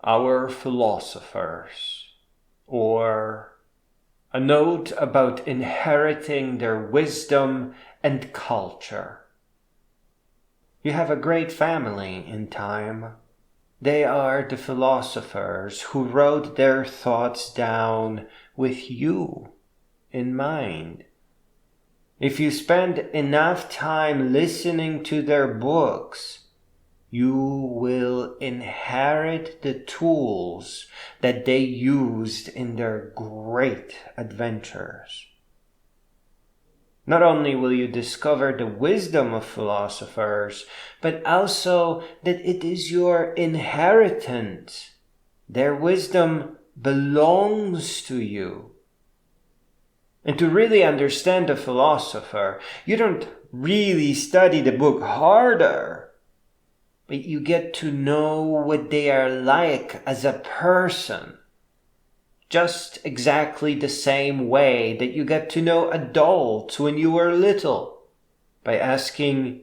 Our Philosophers, or a note about inheriting their wisdom and culture. You have a great family in time. They are the philosophers who wrote their thoughts down with you in mind. If you spend enough time listening to their books, you will inherit the tools that they used in their great adventures. Not only will you discover the wisdom of philosophers, but also that it is your inheritance. Their wisdom belongs to you. And to really understand a philosopher, you don't really study the book harder, but you get to know what they are like as a person. Just exactly the same way that you get to know adults when you were little, by asking,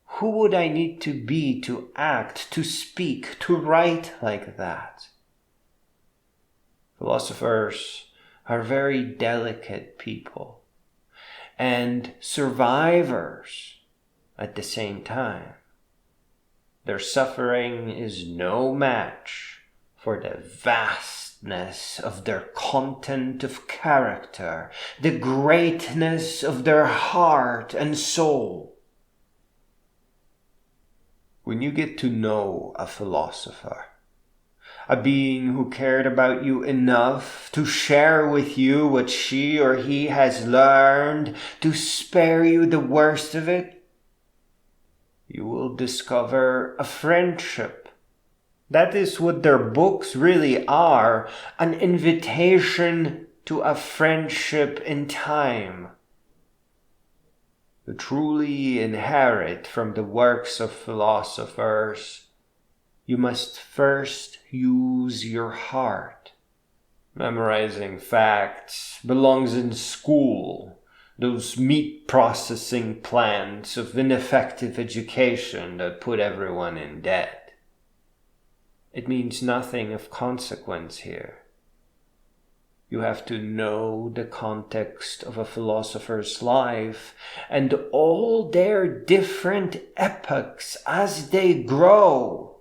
who would I need to be to act, to speak, to write like that? Philosophers are very delicate people and survivors at the same time. Their suffering is no match for the vastness of their content of character, the greatness of their heart and soul. When you get to know a philosopher, a being who cared about you enough to share with you what she or he has learned, to spare you the worst of it, you will discover a friendship. That is what their books really are, an invitation to a friendship in time. To truly inherit from the works of philosophers, you must first use your heart. Memorizing facts belongs in school. Those meat processing plants of ineffective education that put everyone in debt. It means nothing of consequence here. You have to know the context of a philosopher's life and all their different epochs as they grow.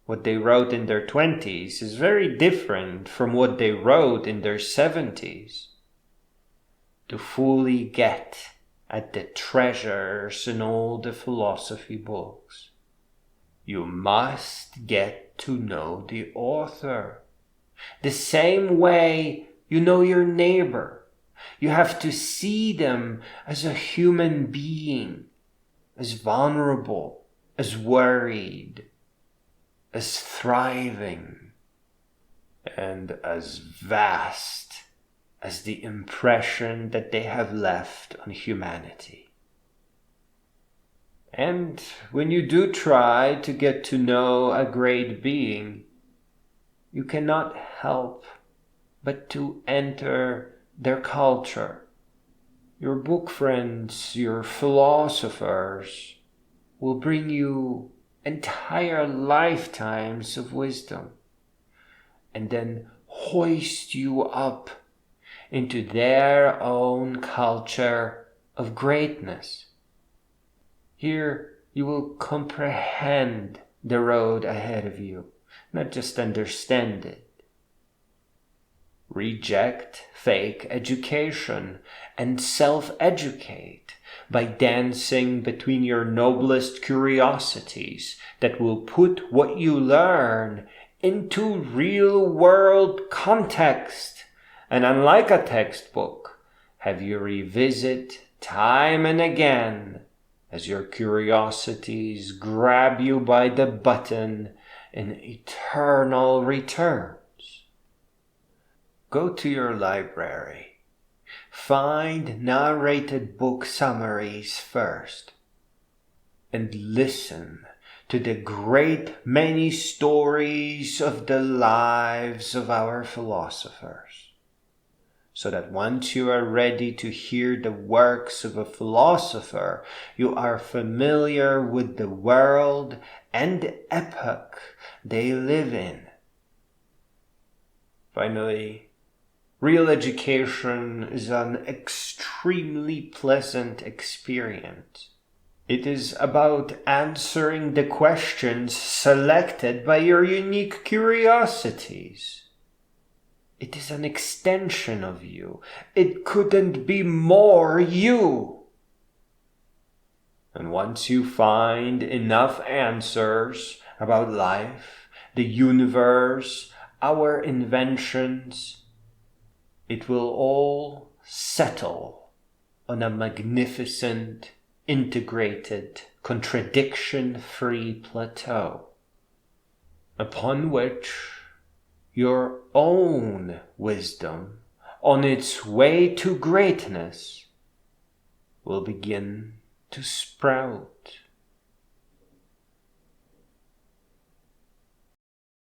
What they wrote in their 20s is very different from what they wrote in their 70s. To fully get at the treasures in all the philosophy books, you must get to know the author. The same way you know your neighbor. You have to see them as a human being, as vulnerable, as worried, as thriving, and as vast as the impression that they have left on humanity. And when you do try to get to know a great being, you cannot help but to enter their culture. Your book friends, your philosophers, will bring you entire lifetimes of wisdom, and then hoist you up into their own culture of greatness. Here you will comprehend the road ahead of you, not just understand it. Reject fake education and self-educate by dancing between your noblest curiosities that will put what you learn into real-world context. And unlike a textbook, have you revisit time and again as your curiosities grab you by the button in eternal returns. Go to your library. Find narrated book summaries first, and listen to the great many stories of the lives of our philosophers, so that once you are ready to hear the works of a philosopher, you are familiar with the world and epoch they live in. Finally, real education is an extremely pleasant experience. It is about answering the questions selected by your unique curiosities. It is an extension of you. It couldn't be more you. And once you find enough answers about life, the universe, our inventions, it will all settle on a magnificent, integrated, contradiction-free plateau, upon which your own wisdom, on its way to greatness, will begin to sprout.